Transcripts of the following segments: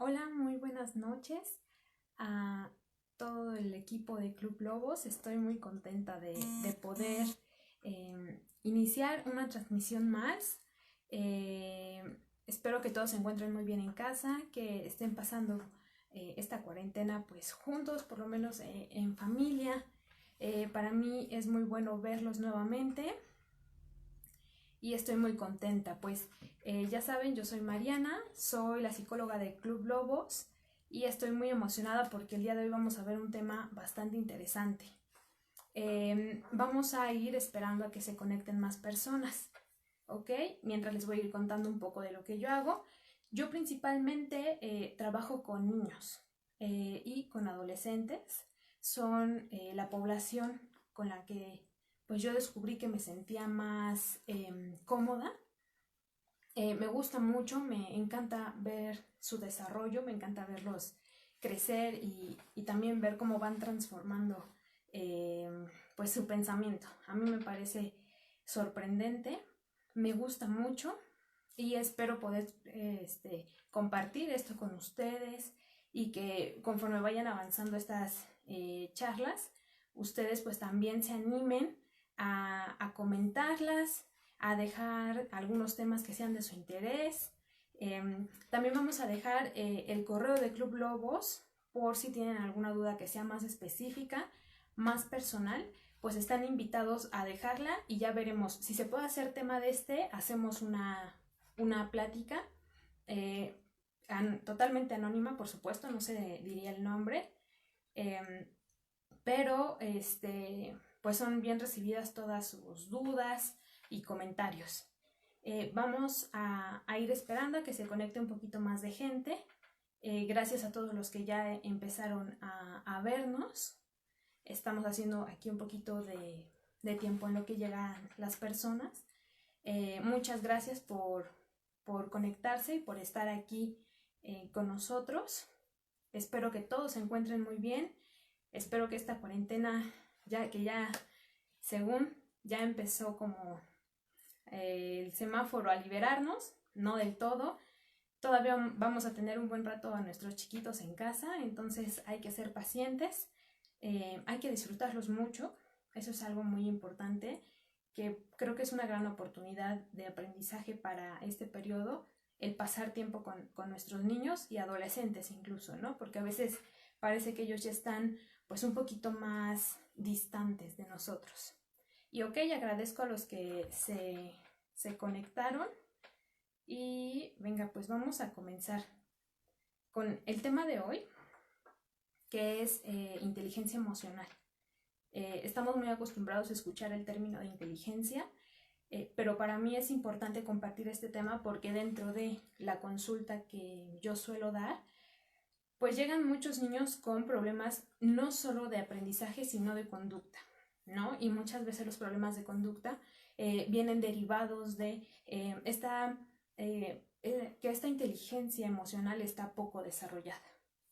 Hola, muy buenas noches a todo el equipo de Club Lobos. Estoy muy contenta de poder iniciar una transmisión más. Eh, Espero que todos se encuentren muy bien en casa, que estén pasando esta cuarentena pues juntos, por lo menos en familia. Para mí es muy bueno verlos nuevamente y estoy muy contenta. Pues ya saben, yo soy Mariana, soy la psicóloga de Club Lobos y estoy muy emocionada porque el día de hoy vamos a ver un tema bastante interesante. Vamos a ir esperando a que se conecten más personas, ¿ok? Mientras les voy a ir contando un poco de lo que yo hago. Yo principalmente trabajo con niños y con adolescentes. Son la población con la que pues yo descubrí que me sentía más cómoda. Me gusta mucho, me encanta ver su desarrollo, me encanta verlos crecer y también ver cómo van transformando eh, pues su pensamiento. A mí me parece sorprendente, me gusta mucho y espero poder compartir esto con ustedes y que conforme vayan avanzando estas charlas, ustedes pues también se animen a comentarlas, a dejar algunos temas que sean de su interés. También vamos a dejar el correo de Club Lobos por si tienen alguna duda que sea más específica, más personal, pues están invitados a dejarla y ya veremos si se puede hacer tema de hacemos una plática totalmente anónima, por supuesto, no se diría el nombre, pero pues son bien recibidas todas sus dudas y comentarios. Vamos a ir esperando a que se conecte un poquito más de gente. Gracias a todos los que ya empezaron a vernos. Estamos haciendo aquí un poquito de tiempo en lo que llegan las personas. Muchas gracias por conectarse y por estar aquí con nosotros. Espero que todos se encuentren muy bien. Espero que esta cuarentena, ya según ya empezó como el semáforo a liberarnos, no del todo. Todavía vamos a tener un buen rato a nuestros chiquitos en casa, entonces hay que ser pacientes, hay que disfrutarlos mucho. Eso es algo muy importante, que creo que es una gran oportunidad de aprendizaje para este periodo, el pasar tiempo con nuestros niños y adolescentes incluso, ¿no? Porque a veces parece que ellos ya están pues un poquito más distantes de nosotros. Y ok, agradezco a los que se conectaron y venga, pues vamos a comenzar con el tema de hoy, que es inteligencia emocional. Estamos muy acostumbrados a escuchar el término de inteligencia, pero para mí es importante compartir este tema porque dentro de la consulta que yo suelo dar, pues llegan muchos niños con problemas no solo de aprendizaje, sino de conducta, ¿no? Y muchas veces los problemas de conducta vienen derivados de que esta inteligencia emocional está poco desarrollada,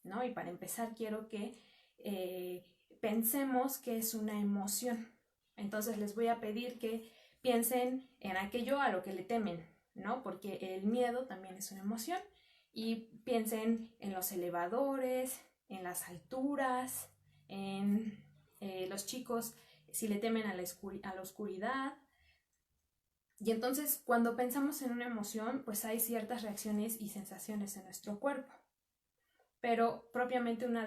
¿no? Y para empezar quiero que pensemos que es una emoción. Entonces les voy a pedir que piensen en aquello a lo que le temen, ¿no? Porque el miedo también es una emoción. Y piensen en los elevadores, en las alturas, en los chicos si le temen a la oscuridad. Y entonces cuando pensamos en una emoción, pues hay ciertas reacciones y sensaciones en nuestro cuerpo. Pero propiamente una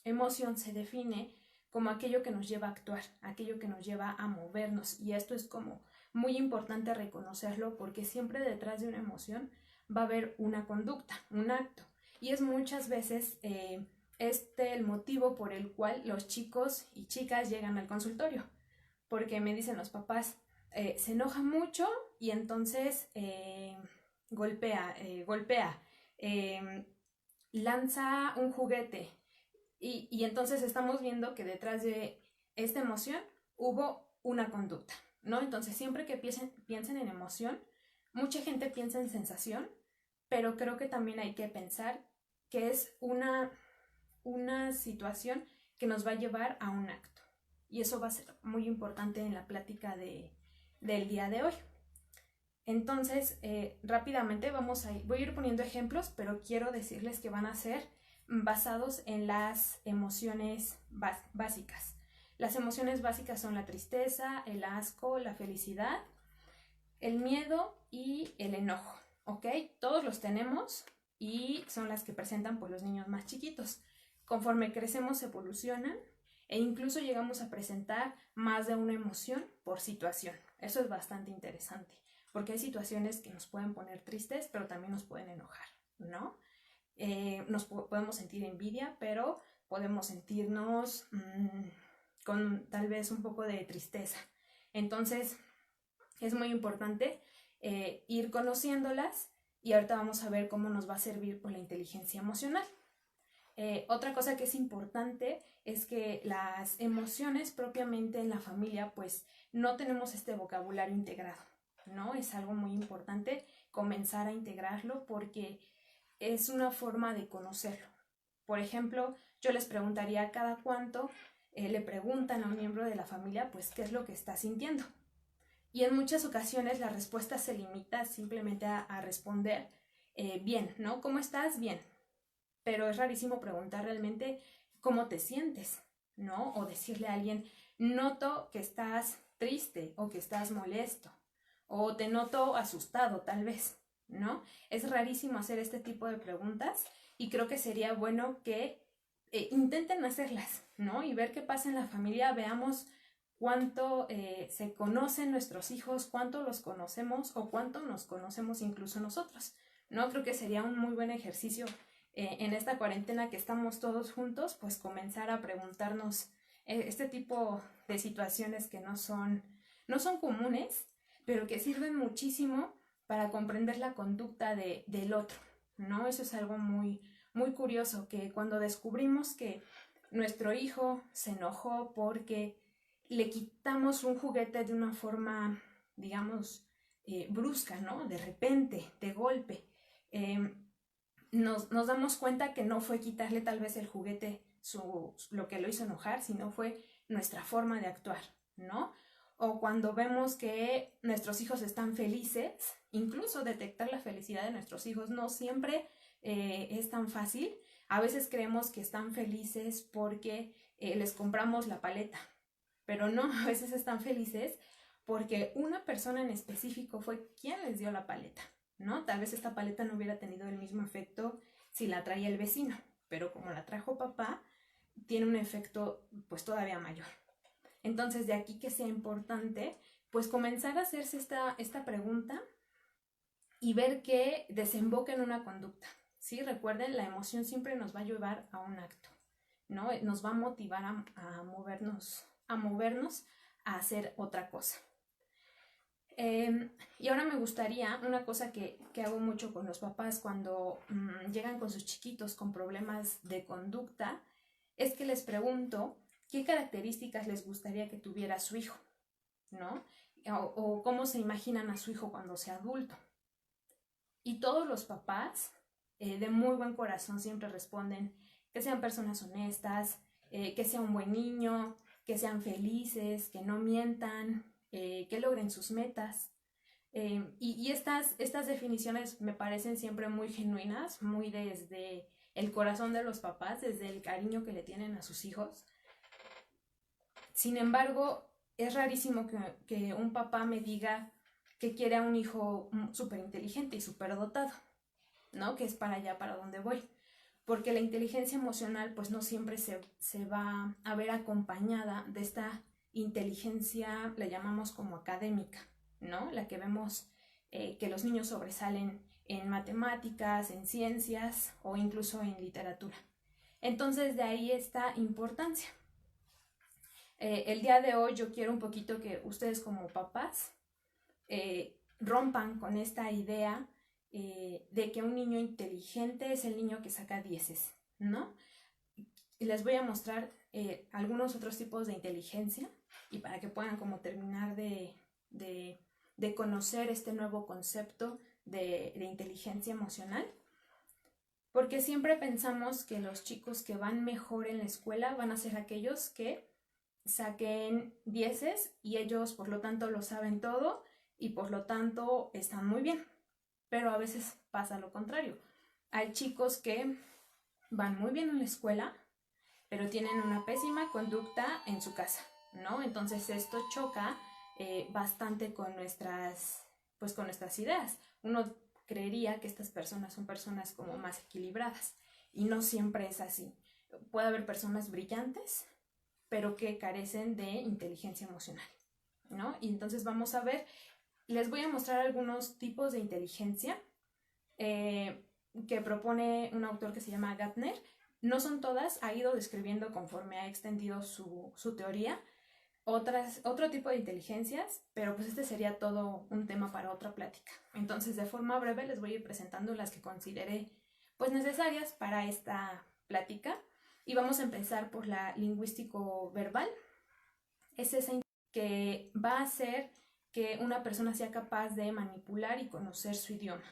emoción se define como aquello que nos lleva a actuar, aquello que nos lleva a movernos. Y esto es como muy importante reconocerlo porque siempre detrás de una emoción va a haber una conducta, un acto. Y es muchas veces el motivo por el cual los chicos y chicas llegan al consultorio. Porque me dicen los papás, se enoja mucho y entonces golpea, lanza un juguete. Y entonces estamos viendo que detrás de esta emoción hubo una conducta, ¿no? Entonces siempre que piensen en emoción, mucha gente piensa en sensación, pero creo que también hay que pensar que es una situación que nos va a llevar a un acto. Y eso va a ser muy importante en la plática del día de hoy. Entonces, rápidamente voy a ir poniendo ejemplos, pero quiero decirles que van a ser basados en las emociones básicas. Las emociones básicas son la tristeza, el asco, la felicidad, el miedo y el enojo, ¿ok? Todos los tenemos y son las que presentan por los niños más chiquitos. Conforme crecemos evolucionan e incluso llegamos a presentar más de una emoción por situación. Eso es bastante interesante, porque hay situaciones que nos pueden poner tristes, pero también nos pueden enojar, ¿no? Podemos sentir envidia, pero podemos sentirnos con tal vez un poco de tristeza. Entonces, es muy importante ir conociéndolas y ahorita vamos a ver cómo nos va a servir por la inteligencia emocional. Otra cosa que es importante es que las emociones propiamente en la familia pues no tenemos este vocabulario integrado, ¿no? Es algo muy importante comenzar a integrarlo porque es una forma de conocerlo. Por ejemplo, yo les preguntaría cada cuánto le preguntan a un miembro de la familia pues qué es lo que está sintiendo. Y en muchas ocasiones la respuesta se limita simplemente a responder bien, ¿no? ¿Cómo estás? Bien. Pero es rarísimo preguntar realmente cómo te sientes, ¿no? O decirle a alguien, noto que estás triste o que estás molesto o te noto asustado tal vez, ¿no? Es rarísimo hacer este tipo de preguntas y creo que sería bueno que intenten hacerlas, ¿no? Y ver qué pasa en la familia, veamos cuánto se conocen nuestros hijos, cuánto los conocemos o cuánto nos conocemos incluso nosotros, ¿no? Creo que sería un muy buen ejercicio en esta cuarentena que estamos todos juntos, pues comenzar a preguntarnos este tipo de situaciones que no son comunes, pero que sirven muchísimo para comprender la conducta del otro, ¿no? Eso es algo muy, muy curioso, que cuando descubrimos que nuestro hijo se enojó porque le quitamos un juguete de una forma, digamos, brusca, ¿no? De repente, de golpe. Nos damos cuenta que no fue quitarle tal vez el juguete lo que lo hizo enojar, sino fue nuestra forma de actuar, ¿no? O cuando vemos que nuestros hijos están felices, incluso detectar la felicidad de nuestros hijos no siempre es tan fácil. A veces creemos que están felices porque les compramos la paleta, pero no, a veces están felices porque una persona en específico fue quien les dio la paleta, ¿no? Tal vez esta paleta no hubiera tenido el mismo efecto si la traía el vecino, pero como la trajo papá, tiene un efecto pues todavía mayor. Entonces, de aquí que sea importante pues comenzar a hacerse esta pregunta y ver que desemboca en una conducta, ¿sí? Recuerden, la emoción siempre nos va a llevar a un acto, ¿no? Nos va a motivar a movernos a hacer otra cosa. Y ahora me gustaría, una cosa que hago mucho con los papás cuando llegan con sus chiquitos con problemas de conducta, es que les pregunto qué características les gustaría que tuviera su hijo, ¿no? O cómo se imaginan a su hijo cuando sea adulto. Y todos los papás, de muy buen corazón, siempre responden que sean personas honestas, que sea un buen niño, que sean felices, que no mientan, que logren sus metas. Y estas definiciones me parecen siempre muy genuinas, muy desde el corazón de los papás, desde el cariño que le tienen a sus hijos. Sin embargo, es rarísimo que un papá me diga que quiere a un hijo súper inteligente y súper dotado, ¿no? Que es para allá, para donde voy. Porque la inteligencia emocional pues no siempre se va a ver acompañada de esta inteligencia, la llamamos como académica, ¿no? La que vemos que los niños sobresalen en matemáticas, en ciencias o incluso en literatura. Entonces de ahí esta importancia. El día de hoy yo quiero un poquito que ustedes como papás rompan con esta idea de que un niño inteligente es el niño que saca dieces, ¿no? Y les voy a mostrar algunos otros tipos de inteligencia y para que puedan como terminar de conocer este nuevo concepto de inteligencia emocional. Porque siempre pensamos que los chicos que van mejor en la escuela van a ser aquellos que saquen dieces y ellos por lo tanto lo saben todo y por lo tanto están muy bien. Pero a veces pasa lo contrario. Hay chicos que van muy bien en la escuela, pero tienen una pésima conducta en su casa, ¿no? Entonces esto choca bastante con con nuestras ideas. Uno creería que estas personas son personas como más equilibradas y no siempre es así. Puede haber personas brillantes, pero que carecen de inteligencia emocional, ¿no? Y entonces vamos a ver, les voy a mostrar algunos tipos de inteligencia que propone un autor que se llama Gardner. No son todas, ha ido describiendo conforme ha extendido su teoría otro tipo de inteligencias, pero pues este sería todo un tema para otra plática. Entonces, de forma breve les voy a ir presentando las que consideré pues necesarias para esta plática y vamos a empezar por la lingüístico verbal. Es esa que va a hacer que una persona sea capaz de manipular y conocer su idioma,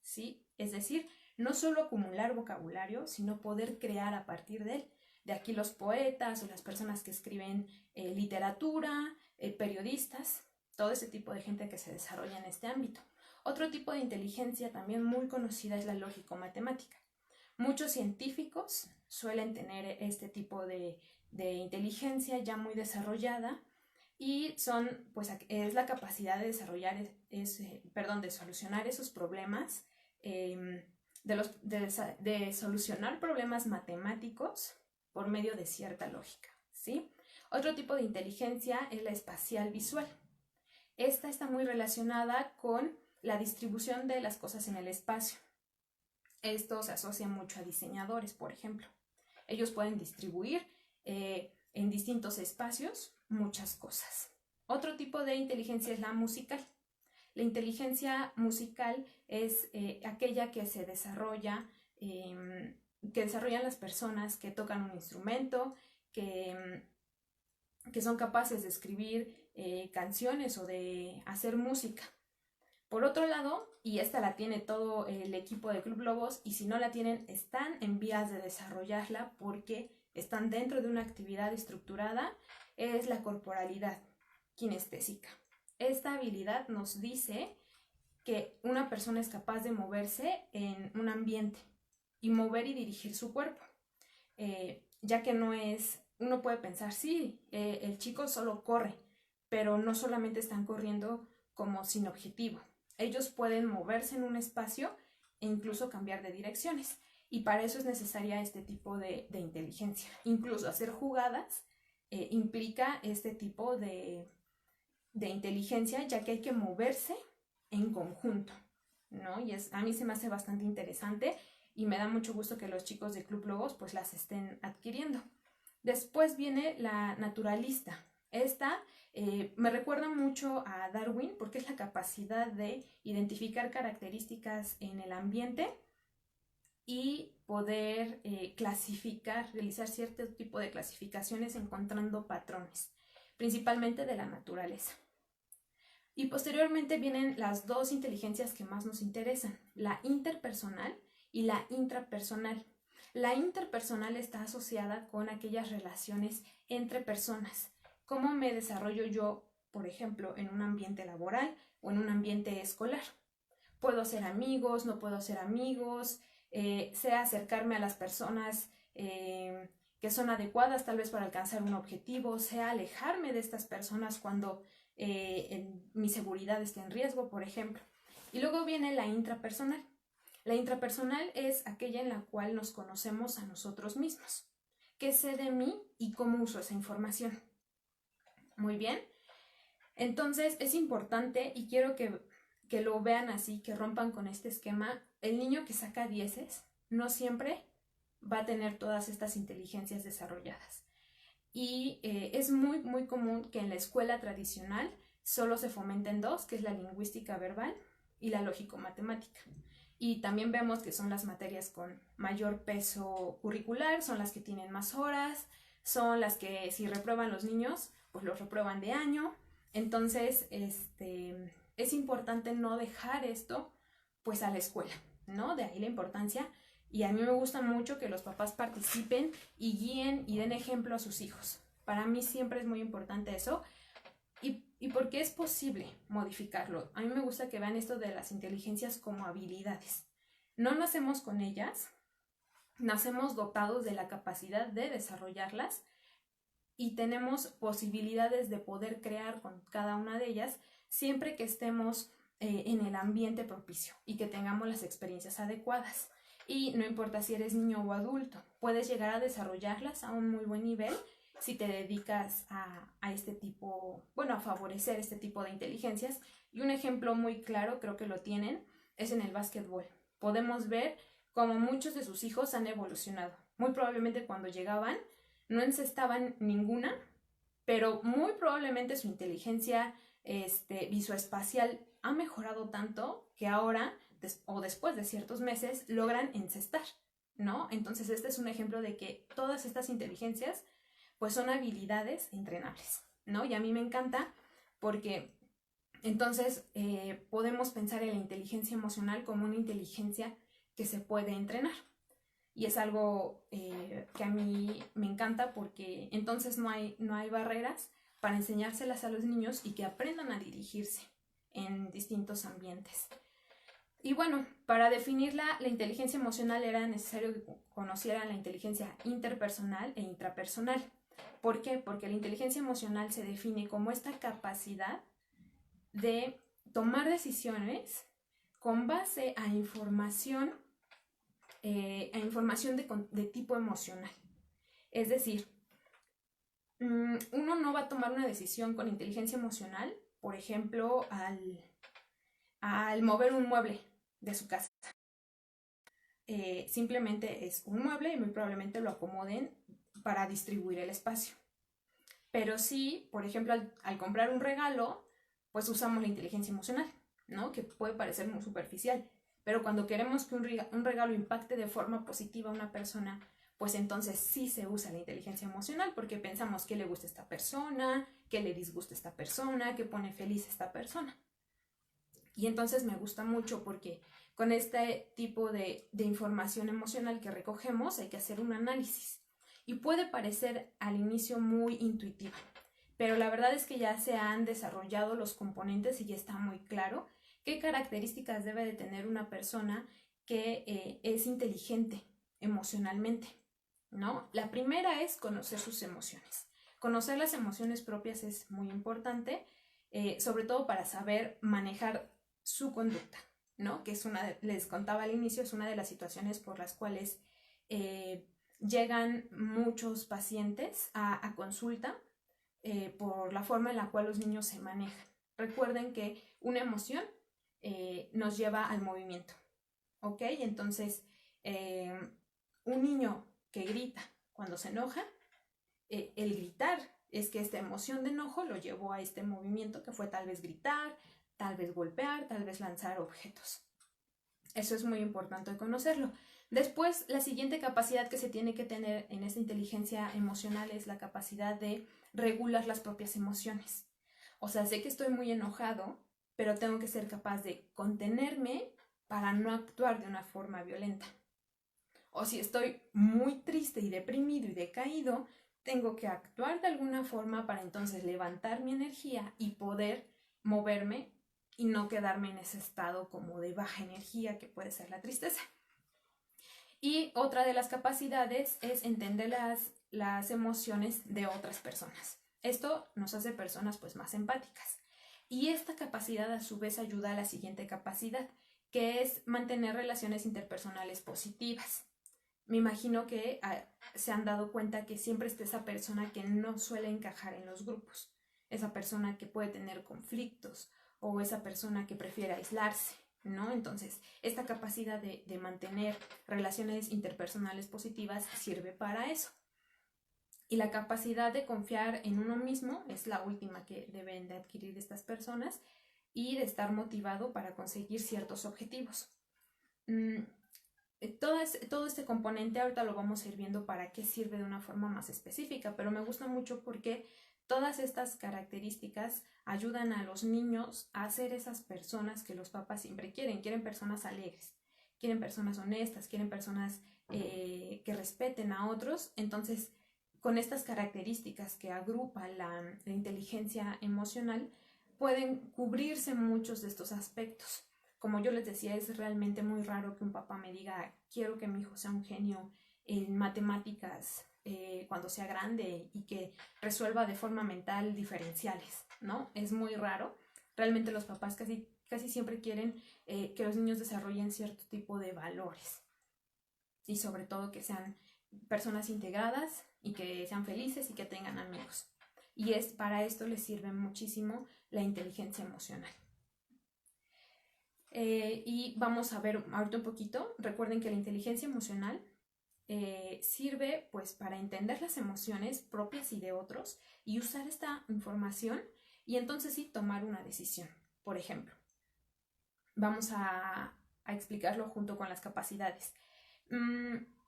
¿sí? Es decir, no solo acumular vocabulario, sino poder crear a partir de él. De aquí los poetas o las personas que escriben literatura, periodistas, todo ese tipo de gente que se desarrolla en este ámbito. Otro tipo de inteligencia también muy conocida es la lógico-matemática. Muchos científicos suelen tener este tipo de inteligencia ya muy desarrollada y es la capacidad de desarrollar, de solucionar esos problemas, de solucionar problemas matemáticos por medio de cierta lógica, ¿sí? Otro tipo de inteligencia es la espacial visual. Esta está muy relacionada con la distribución de las cosas en el espacio. Esto se asocia mucho a diseñadores, por ejemplo. Ellos pueden distribuir en distintos espacios muchas cosas. Otro tipo de inteligencia es la musical. La inteligencia musical es aquella que se desarrolla, que desarrollan las personas que tocan un instrumento, que son capaces de escribir canciones o de hacer música. Por otro lado, y esta la tiene todo el equipo de Club Lobos, y si no la tienen, están en vías de desarrollarla porque están dentro de una actividad estructurada, es la corporalidad kinestésica. Esta habilidad nos dice que una persona es capaz de moverse en un ambiente y mover y dirigir su cuerpo, ya que no es, uno puede pensar, sí, el chico solo corre, pero no solamente están corriendo como sin objetivo. Ellos pueden moverse en un espacio e incluso cambiar de direcciones. Y para eso es necesaria este tipo de inteligencia. Incluso hacer jugadas implica este tipo de inteligencia, ya que hay que moverse en conjunto, ¿no? Y a mí se me hace bastante interesante y me da mucho gusto que los chicos de Club Lobos pues las estén adquiriendo. Después viene la naturalista. Esta me recuerda mucho a Darwin porque es la capacidad de identificar características en el ambiente y poder realizar cierto tipo de clasificaciones encontrando patrones, principalmente de la naturaleza. Y posteriormente vienen las dos inteligencias que más nos interesan, la interpersonal y la intrapersonal. La interpersonal está asociada con aquellas relaciones entre personas. ¿Cómo me desarrollo yo, por ejemplo, en un ambiente laboral o en un ambiente escolar? ¿Puedo ser amigos? ¿No puedo ser amigos? Sé acercarme a las personas que son adecuadas tal vez para alcanzar un objetivo, sé alejarme de estas personas cuando mi seguridad está en riesgo, por ejemplo. Y luego viene la intrapersonal. La intrapersonal es aquella en la cual nos conocemos a nosotros mismos. ¿Qué sé de mí y cómo uso esa información? Muy bien. Entonces es importante y quiero que lo vean así, que rompan con este esquema. El niño que saca 10 no siempre va a tener todas estas inteligencias desarrolladas. Y es muy, muy común que en la escuela tradicional solo se fomenten dos, que es la lingüística verbal y la lógico-matemática. Y también vemos que son las materias con mayor peso curricular, son las que tienen más horas, son las que si reprueban los niños, pues los reprueban de año. Entonces, es importante no dejar esto pues a la escuela, ¿no? De ahí la importancia. Y a mí me gusta mucho que los papás participen y guíen y den ejemplo a sus hijos. Para mí siempre es muy importante eso. y porque es posible modificarlo. A mí me gusta que vean esto de las inteligencias como habilidades. No nacemos con ellas, nacemos dotados de la capacidad de desarrollarlas y tenemos posibilidades de poder crear con cada una de ellas siempre que estemos en el ambiente propicio y que tengamos las experiencias adecuadas. Y no importa si eres niño o adulto, puedes llegar a desarrollarlas a un muy buen nivel si te dedicas a este tipo, bueno, a favorecer este tipo de inteligencias. Y un ejemplo muy claro, creo que lo tienen, es en el básquetbol. Podemos ver cómo muchos de sus hijos han evolucionado. Muy probablemente cuando llegaban no encestaban ninguna, pero muy probablemente su inteligencia visoespacial ha mejorado tanto que ahora, o después de ciertos meses, logran encestar, ¿no? Entonces este es un ejemplo de que todas estas inteligencias pues son habilidades entrenables, ¿no? Y a mí me encanta porque entonces podemos pensar en la inteligencia emocional como una inteligencia que se puede entrenar. Y es algo que a mí me encanta porque entonces no hay barreras para enseñárselas a los niños y que aprendan a dirigirse en distintos ambientes. Y bueno, para definir la inteligencia emocional era necesario que conocieran la inteligencia interpersonal e intrapersonal. ¿Por qué? Porque la inteligencia emocional se define como esta capacidad de tomar decisiones con base a información de tipo emocional. Es decir, uno no va a tomar una decisión con inteligencia emocional, por ejemplo, al mover un mueble de su casa. Simplemente es un mueble y muy probablemente lo acomoden para distribuir el espacio. Pero sí, por ejemplo, al comprar un regalo, pues usamos la inteligencia emocional, ¿no? Que puede parecer muy superficial. Pero cuando queremos que un regalo impacte de forma positiva a una persona, pues entonces sí se usa la inteligencia emocional porque pensamos qué le gusta a esta persona, qué le disgusta a esta persona, qué pone feliz a esta persona. Y entonces me gusta mucho porque con este tipo de información emocional que recogemos hay que hacer un análisis. Y puede parecer al inicio muy intuitivo, pero la verdad es que ya se han desarrollado los componentes y ya está muy claro qué características debe de tener una persona que es inteligente emocionalmente, ¿no? La primera es conocer sus emociones. Conocer las emociones propias es muy importante, sobre todo para saber manejar su conducta, ¿no? Que es les contaba al inicio, es una de las situaciones por las cuales llegan muchos pacientes a consulta por la forma en la cual los niños se manejan. Recuerden que una emoción nos lleva al movimiento, ¿ok? Entonces, un niño que grita cuando se enoja, el gritar es que esta emoción de enojo lo llevó a este movimiento que fue tal vez gritar, tal vez golpear, tal vez lanzar objetos. Eso es muy importante conocerlo. Después, la siguiente capacidad que se tiene que tener en esta inteligencia emocional es la capacidad de regular las propias emociones. O sea, sé que estoy muy enojado, pero tengo que ser capaz de contenerme para no actuar de una forma violenta. O si estoy muy triste y deprimido y decaído, tengo que actuar de alguna forma para entonces levantar mi energía y poder moverme y no quedarme en ese estado como de baja energía que puede ser la tristeza. Y otra de las capacidades es entender las emociones de otras personas. Esto nos hace personas pues más empáticas. Y esta capacidad a su vez ayuda a la siguiente capacidad, que es mantener relaciones interpersonales positivas. Me imagino que se han dado cuenta que siempre está esa persona que no suele encajar en los grupos, esa persona que puede tener conflictos o esa persona que prefiere aislarse, ¿no? Entonces, esta capacidad de mantener relaciones interpersonales positivas sirve para eso. Y la capacidad de confiar en uno mismo es la última que deben de adquirir estas personas y de estar motivado para conseguir ciertos objetivos. Todo este componente ahorita lo vamos a ir viendo para qué sirve de una forma más específica, pero me gusta mucho porque todas estas características ayudan a los niños a ser esas personas que los papás siempre quieren personas alegres, quieren personas honestas, quieren personas que respeten a otros. Entonces, con estas características que agrupa la inteligencia emocional, pueden cubrirse muchos de estos aspectos. Como yo les decía, es realmente muy raro que un papá me diga, quiero que mi hijo sea un genio en matemáticas cuando sea grande y que resuelva de forma mental diferenciales, ¿no? Es muy raro. Realmente los papás casi siempre quieren que los niños desarrollen cierto tipo de valores y sobre todo que sean personas integradas y que sean felices y que tengan amigos. Y para esto les sirve muchísimo la inteligencia emocional. Y vamos a ver ahorita un poquito. Recuerden que la inteligencia emocional sirve pues para entender las emociones propias y de otros y usar esta información y entonces sí tomar una decisión. Por ejemplo, vamos a explicarlo junto con las capacidades.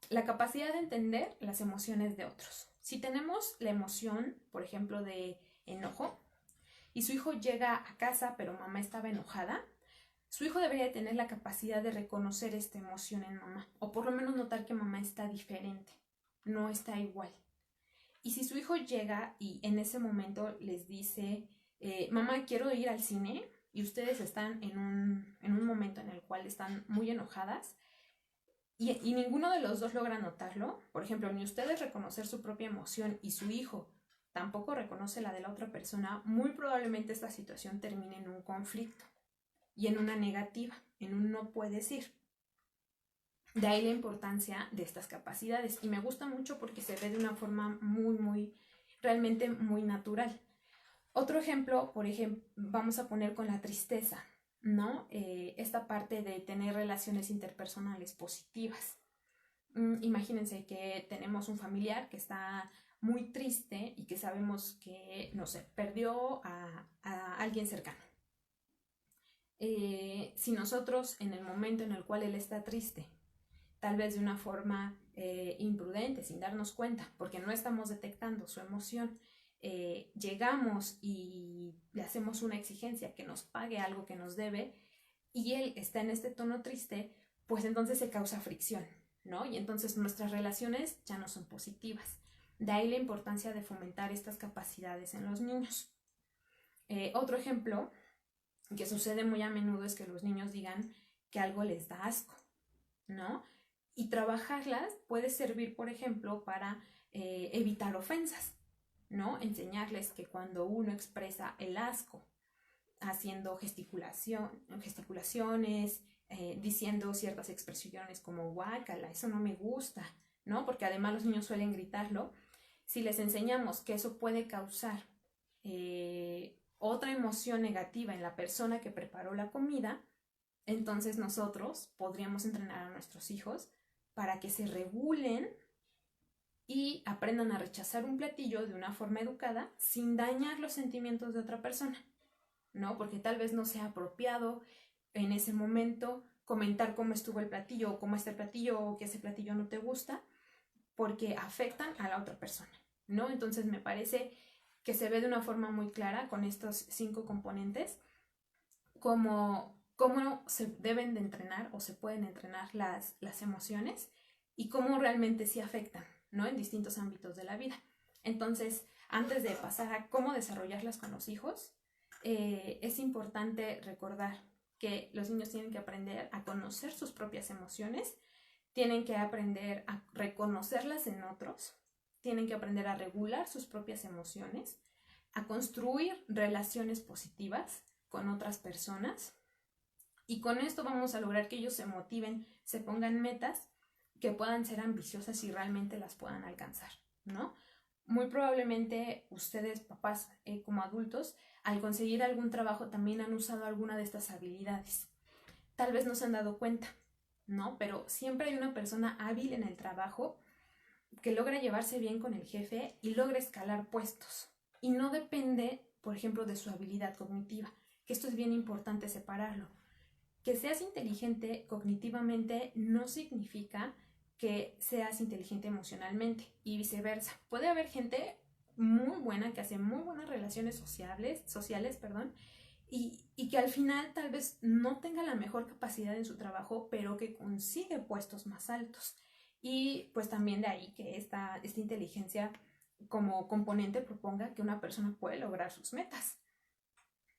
La capacidad de entender las emociones de otros. Si tenemos la emoción, por ejemplo, de enojo, y su hijo llega a casa pero mamá estaba enojada, su hijo debería tener la capacidad de reconocer esta emoción en mamá, o por lo menos notar que mamá está diferente, no está igual. Y si su hijo llega y en ese momento les dice, mamá, quiero ir al cine, y ustedes están en un momento en el cual están muy enojadas, y ninguno de los dos logra notarlo, por ejemplo, ni ustedes reconocer su propia emoción y su hijo tampoco reconoce la de la otra persona, muy probablemente esta situación termine en un conflicto y en una negativa, en un no puedes ir. De ahí la importancia de estas capacidades y me gusta mucho porque se ve de una forma realmente muy natural. Otro ejemplo, por ejemplo, vamos a poner con la tristeza, ¿no? Esta parte de tener relaciones interpersonales positivas. Imagínense que tenemos un familiar que está muy triste y que sabemos que, no sé, perdió a alguien cercano. Si nosotros en el momento en el cual él está triste, tal vez de una forma imprudente, sin darnos cuenta, porque no estamos detectando su emoción, llegamos y le hacemos una exigencia que nos pague algo que nos debe y él está en este tono triste, pues entonces se causa fricción, ¿no? Y entonces nuestras relaciones ya no son positivas. De ahí la importancia de fomentar estas capacidades en los niños. Otro ejemplo que sucede muy a menudo es que los niños digan que algo les da asco, ¿no? Y trabajarlas puede servir, por ejemplo, para evitar ofensas, ¿no? Enseñarles que cuando uno expresa el asco, haciendo gesticulaciones, diciendo ciertas expresiones como guácala, eso no me gusta, ¿no? Porque además los niños suelen gritarlo. Si les enseñamos que eso puede causar otra emoción negativa en la persona que preparó la comida, entonces nosotros podríamos entrenar a nuestros hijos para que se regulen y aprendan a rechazar un platillo de una forma educada sin dañar los sentimientos de otra persona, ¿no? Porque tal vez no sea apropiado en ese momento comentar cómo estuvo el platillo o cómo está el platillo o que ese platillo no te gusta porque afectan a la otra persona, ¿no? Entonces me parece que se ve de una forma muy clara con estos 5 componentes cómo se deben de entrenar o se pueden entrenar las emociones y cómo realmente sí afectan, ¿no? En distintos ámbitos de la vida. Entonces, antes de pasar a cómo desarrollarlas con los hijos, es importante recordar que los niños tienen que aprender a conocer sus propias emociones, tienen que aprender a reconocerlas en otros, tienen que aprender a regular sus propias emociones, a construir relaciones positivas con otras personas y con esto vamos a lograr que ellos se motiven, se pongan metas que puedan ser ambiciosas y realmente las puedan alcanzar, ¿no? Muy probablemente ustedes, papás, como adultos, al conseguir algún trabajo también han usado alguna de estas habilidades. Tal vez no se han dado cuenta, ¿no? Pero siempre hay una persona hábil en el trabajo que logra llevarse bien con el jefe y logra escalar puestos. Y no depende, por ejemplo, de su habilidad cognitiva, que esto es bien importante separarlo. Que seas inteligente cognitivamente no significa que seas inteligente emocionalmente y viceversa. Puede haber gente muy buena que hace muy buenas relaciones sociales, y que al final tal vez no tenga la mejor capacidad en su trabajo, pero que consigue puestos más altos. Y pues también de ahí que esta inteligencia como componente proponga que una persona puede lograr sus metas.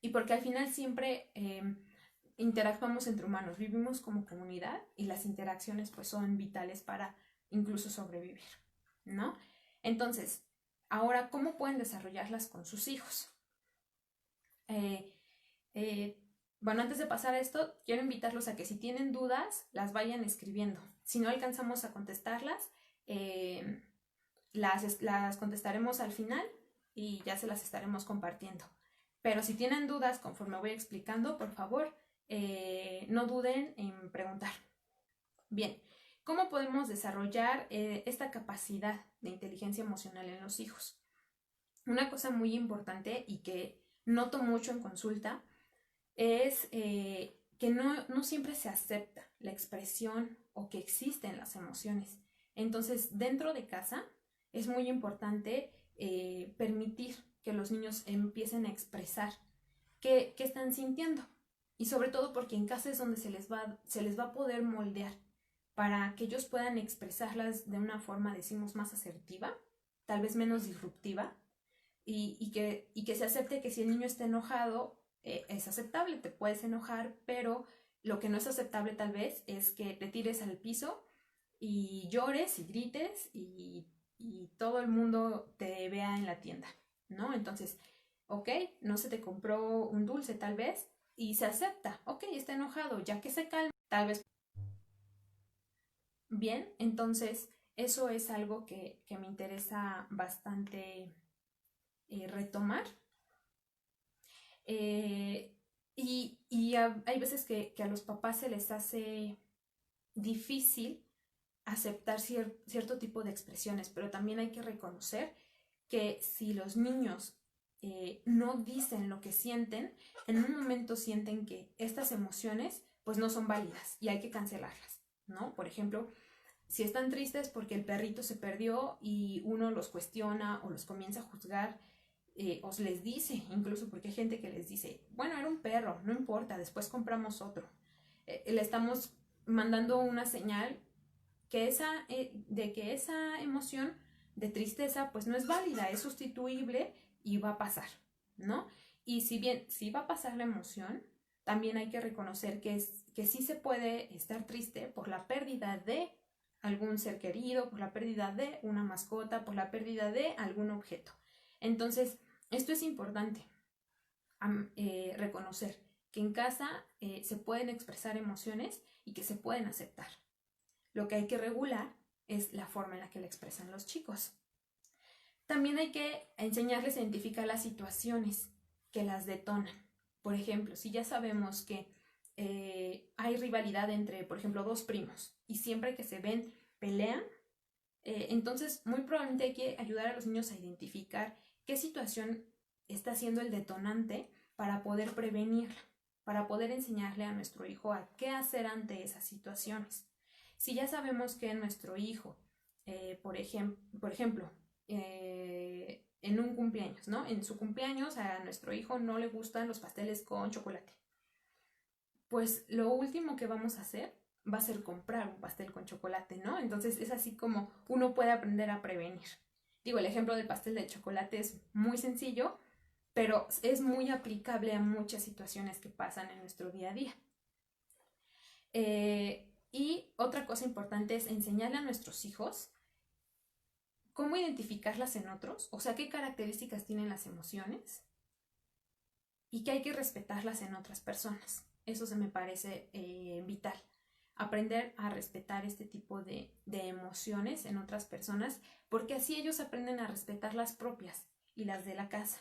y porque al final siempre interactuamos entre humanos, vivimos como comunidad y las interacciones pues son vitales para incluso sobrevivir, ¿no? Entonces, ahora, ¿cómo pueden desarrollarlas con sus hijos? Bueno, antes de pasar a esto, quiero invitarlos a que si tienen dudas, las vayan escribiendo. Si no alcanzamos a contestarlas, las contestaremos al final y ya se las estaremos compartiendo. Pero si tienen dudas conforme voy explicando, por favor, no duden en preguntar. Bien, ¿cómo podemos desarrollar esta capacidad de inteligencia emocional en los hijos? Una cosa muy importante y que noto mucho en consulta es que no siempre se acepta la expresión o que existen las emociones. Entonces, dentro de casa es muy importante permitir que los niños empiecen a expresar qué están sintiendo. Y sobre todo porque en casa es donde se les va a poder moldear para que ellos puedan expresarlas de una forma, decimos, más asertiva, tal vez menos disruptiva, y que se acepte que si el niño está enojado, es aceptable, te puedes enojar, pero lo que no es aceptable tal vez es que te tires al piso y llores y grites y todo el mundo te vea en la tienda, ¿no? Entonces, ok, no se te compró un dulce tal vez y se acepta, ok, está enojado, ya que se calma, tal vez. Bien, entonces eso es algo que me interesa bastante retomar. Hay veces que a los papás se les hace difícil aceptar cierto tipo de expresiones, pero también hay que reconocer que si los niños no dicen lo que sienten, en un momento sienten que estas emociones pues no son válidas y hay que cancelarlas, ¿no? Por ejemplo, si están tristes porque el perrito se perdió y uno los cuestiona o los comienza a juzgar, os les dice, incluso porque hay gente que les dice, bueno, era un perro, no importa, después compramos otro. Le estamos mandando una señal que de que esa emoción de tristeza pues no es válida, es sustituible y va a pasar, ¿no? Y si bien sí va a pasar la emoción, también hay que reconocer que sí se puede estar triste por la pérdida de algún ser querido, por la pérdida de una mascota, por la pérdida de algún objeto. Entonces, esto es importante, reconocer que en casa se pueden expresar emociones y que se pueden aceptar. Lo que hay que regular es la forma en la que la expresan los chicos. También hay que enseñarles a identificar las situaciones que las detonan. Por ejemplo, si ya sabemos que hay rivalidad entre, por ejemplo, dos primos y siempre que se ven pelean, entonces muy probablemente hay que ayudar a los niños a identificar qué situación está siendo el detonante para poder prevenirla, para poder enseñarle a nuestro hijo a qué hacer ante esas situaciones. Si ya sabemos que nuestro hijo, por ejemplo, en un cumpleaños, ¿no? En su cumpleaños a nuestro hijo no le gustan los pasteles con chocolate. Pues lo último que vamos a hacer va a ser comprar un pastel con chocolate, ¿no? Entonces es así como uno puede aprender a prevenir. Digo, el ejemplo del pastel de chocolate es muy sencillo, pero es muy aplicable a muchas situaciones que pasan en nuestro día a día. Y otra cosa importante es enseñarle a nuestros hijos cómo identificarlas en otros, o sea, qué características tienen las emociones y que hay que respetarlas en otras personas. Eso se me parece vital. Aprender a respetar este tipo de emociones en otras personas, porque así ellos aprenden a respetar las propias y las de la casa.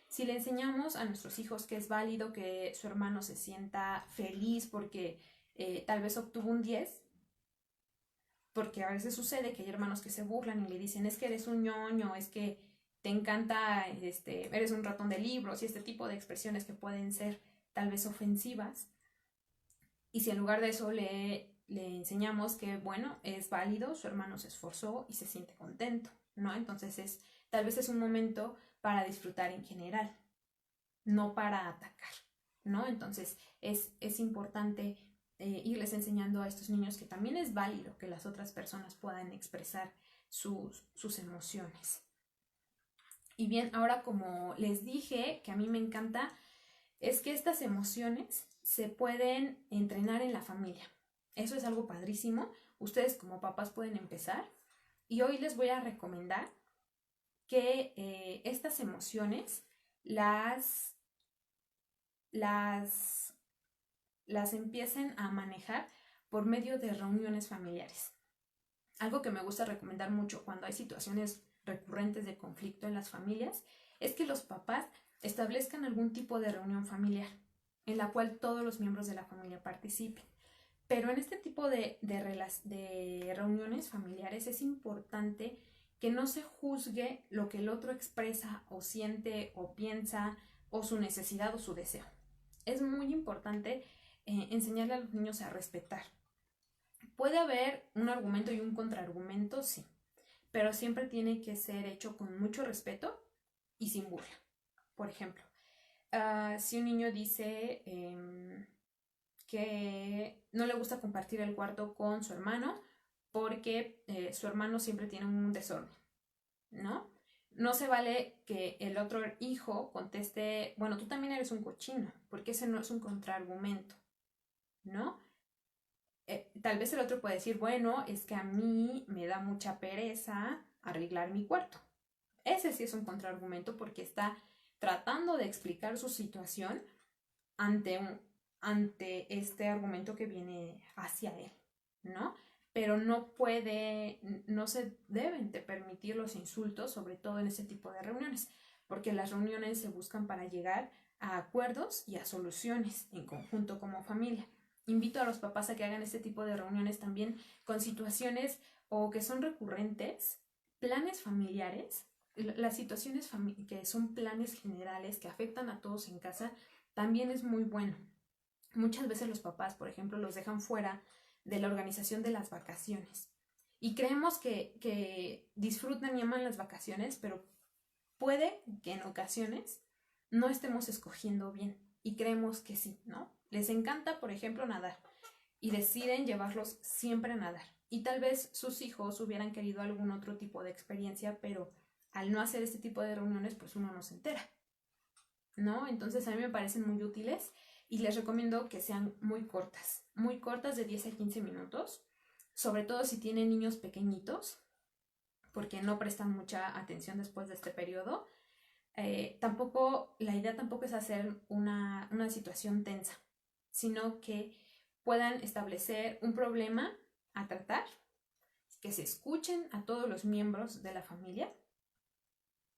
Si le enseñamos a nuestros hijos que es válido que su hermano se sienta feliz porque tal vez obtuvo un 10, porque a veces sucede que hay hermanos que se burlan y le dicen es que eres un ñoño, es que te encanta, eres un ratón de libros y este tipo de expresiones que pueden ser tal vez ofensivas. Y si en lugar de eso le enseñamos que, bueno, es válido, su hermano se esforzó y se siente contento, ¿no? Entonces tal vez es un momento para disfrutar en general, no para atacar, ¿no? Entonces es importante irles enseñando a estos niños que también es válido que las otras personas puedan expresar sus emociones. Y bien, ahora como les dije que a mí me encanta es que estas emociones se pueden entrenar en la familia. Eso es algo padrísimo. Ustedes como papás pueden empezar. Y hoy les voy a recomendar que estas emociones las empiecen a manejar por medio de reuniones familiares. Algo que me gusta recomendar mucho cuando hay situaciones recurrentes de conflicto en las familias es que los papás establezcan algún tipo de reunión familiar en la cual todos los miembros de la familia participen. Pero en este tipo de reuniones familiares es importante que no se juzgue lo que el otro expresa o siente o piensa o su necesidad o su deseo. Es muy importante enseñarle a los niños a respetar. Puede haber un argumento y un contraargumento, sí, pero siempre tiene que ser hecho con mucho respeto y sin burla. Por ejemplo, si un niño dice que no le gusta compartir el cuarto con su hermano porque su hermano siempre tiene un desorden, ¿no? No se vale que el otro hijo conteste, bueno, tú también eres un cochino, porque ese no es un contraargumento, ¿no? Tal vez el otro puede decir, bueno, es que a mí me da mucha pereza arreglar mi cuarto. Ese sí es un contraargumento porque está tratando de explicar su situación ante este argumento que viene hacia él, ¿no? Pero no se deben de permitir los insultos, sobre todo en este tipo de reuniones, porque las reuniones se buscan para llegar a acuerdos y a soluciones en conjunto como familia. Invito a los papás a que hagan este tipo de reuniones también con situaciones o que son recurrentes, planes familiares, las situaciones que son planes generales que afectan a todos en casa, también es muy bueno. Muchas veces los papás, por ejemplo, los dejan fuera de la organización de las vacaciones. Y creemos que disfrutan y aman las vacaciones, pero puede que en ocasiones no estemos escogiendo bien y creemos que sí, ¿no? Les encanta, por ejemplo, nadar y deciden llevarlos siempre a nadar. Y tal vez sus hijos hubieran querido algún otro tipo de experiencia, pero al no hacer este tipo de reuniones, pues uno no se entera, ¿no? Entonces a mí me parecen muy útiles y les recomiendo que sean muy cortas de 10 a 15 minutos, sobre todo si tienen niños pequeñitos, porque no prestan mucha atención después de este periodo. La idea tampoco es hacer una situación tensa, sino que puedan establecer un problema a tratar, que se escuchen a todos los miembros de la familia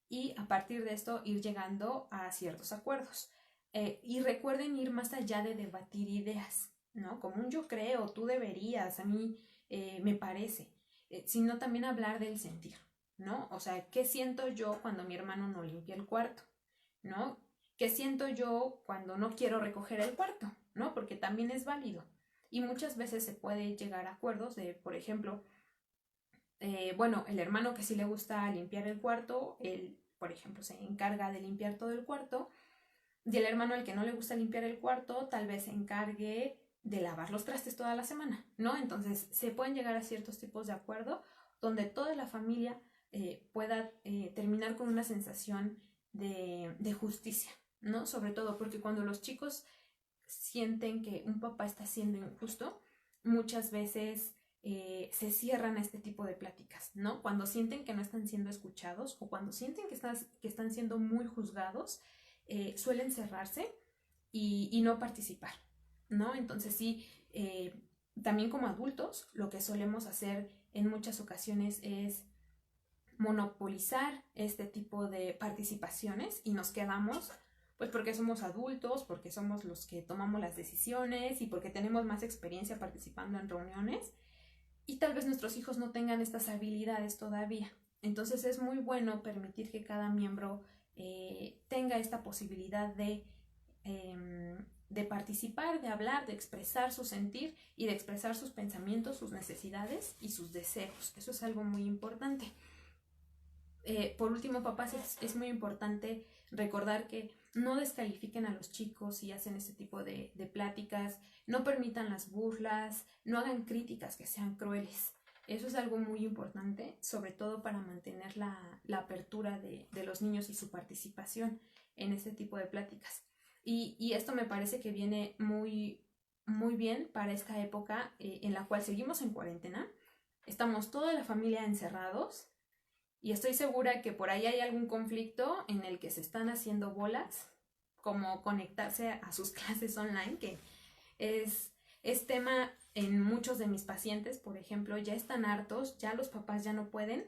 y a partir de esto ir llegando a ciertos acuerdos. Y recuerden ir más allá de debatir ideas, ¿no? Como un yo creo, tú deberías, a mí me parece, sino también hablar del sentir, ¿no? O sea, ¿qué siento yo cuando mi hermano no limpia el cuarto? ¿No? ¿Qué siento yo cuando no quiero recoger el cuarto? ¿No? Porque también es válido. Y muchas veces se puede llegar a acuerdos de, por ejemplo, bueno, el hermano que sí le gusta limpiar el cuarto, él, por ejemplo, se encarga de limpiar todo el cuarto, y el hermano al que no le gusta limpiar el cuarto, tal vez se encargue de lavar los trastes toda la semana, ¿no? Entonces se pueden llegar a ciertos tipos de acuerdo donde toda la familia pueda terminar con una sensación de justicia, ¿no? Sobre todo porque cuando los chicos sienten que un papá está siendo injusto, muchas veces se cierran a este tipo de pláticas, ¿no? Cuando sienten que no están siendo escuchados o cuando sienten que están siendo muy juzgados, suelen cerrarse y no participar, ¿no? Entonces sí, también como adultos, lo que solemos hacer en muchas ocasiones es monopolizar este tipo de participaciones y nos quedamos pues porque somos adultos, porque somos los que tomamos las decisiones y porque tenemos más experiencia participando en reuniones y tal vez nuestros hijos no tengan estas habilidades todavía. Entonces es muy bueno permitir que cada miembro tenga esta posibilidad de participar, de hablar, de expresar su sentir y de expresar sus pensamientos, sus necesidades y sus deseos. Eso es algo muy importante. Por último, papás, es muy importante recordar que no descalifiquen a los chicos si hacen este tipo de pláticas, no permitan las burlas, no hagan críticas que sean crueles. Eso es algo muy importante, sobre todo para mantener la apertura de los niños y su participación en este tipo de pláticas. Y esto me parece que viene muy, muy bien para esta época en la cual seguimos en cuarentena. Estamos toda la familia encerrados y estoy segura que por ahí hay algún conflicto en el que se están haciendo bolas, como conectarse a sus clases online, que es tema en muchos de mis pacientes, por ejemplo, ya están hartos, ya los papás ya no pueden,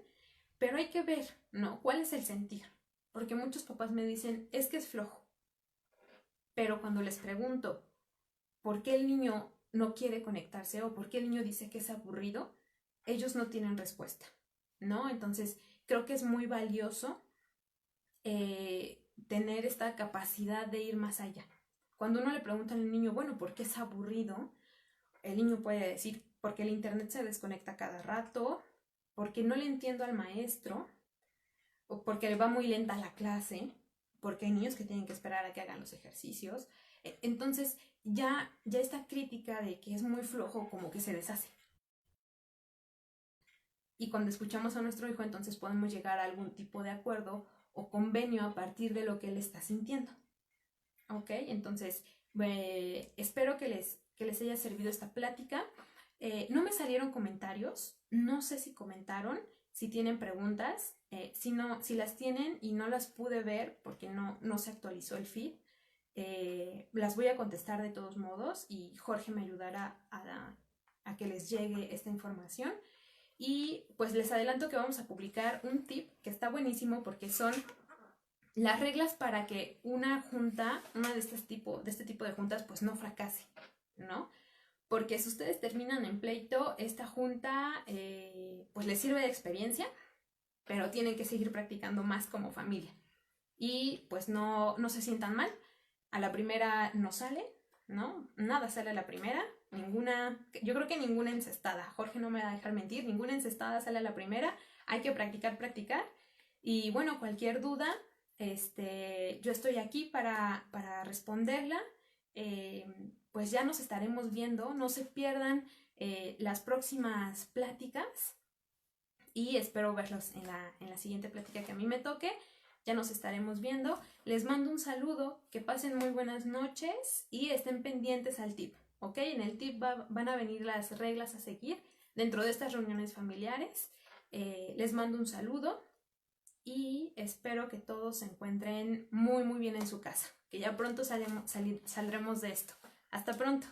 pero hay que ver, ¿no? ¿Cuál es el sentir? Porque muchos papás me dicen, es que es flojo. Pero cuando les pregunto por qué el niño no quiere conectarse o por qué el niño dice que es aburrido, ellos no tienen respuesta, ¿no? Entonces, creo que es muy valioso tener esta capacidad de ir más allá. Cuando uno le pregunta al niño, bueno, ¿por qué es aburrido? El niño puede decir, porque el internet se desconecta cada rato, porque no le entiendo al maestro, o porque va muy lenta la clase, porque hay niños que tienen que esperar a que hagan los ejercicios. Entonces, ya esta crítica de que es muy flojo como que se deshace. Y cuando escuchamos a nuestro hijo, entonces podemos llegar a algún tipo de acuerdo o convenio a partir de lo que él está sintiendo. ¿Ok? Entonces, espero que les haya servido esta plática. No me salieron comentarios, no sé si comentaron, si tienen preguntas, si las tienen y no las pude ver porque no se actualizó el feed, las voy a contestar de todos modos y Jorge me ayudará a que les llegue esta información. Y pues les adelanto que vamos a publicar un tip que está buenísimo porque son las reglas para que una junta, una de este tipo de juntas, pues no fracase, ¿no? Porque si ustedes terminan en pleito, esta junta pues les sirve de experiencia, pero tienen que seguir practicando más como familia. Y pues no se sientan mal. A la primera no sale, ¿no? Nada sale a la primera. Yo creo que ninguna encestada. Jorge no me va a dejar mentir. Ninguna encestada sale a la primera. Hay que practicar. Y bueno, cualquier duda, yo estoy aquí para responderla. Pues ya nos estaremos viendo. No se pierdan las próximas pláticas. Y espero verlos en la siguiente plática que a mí me toque. Ya nos estaremos viendo. Les mando un saludo, que pasen muy buenas noches y estén pendientes al tip, ¿ok? En el tip van a venir las reglas a seguir dentro de estas reuniones familiares. Les mando un saludo y espero que todos se encuentren muy, muy bien en su casa, que ya pronto saldremos de esto. Hasta pronto.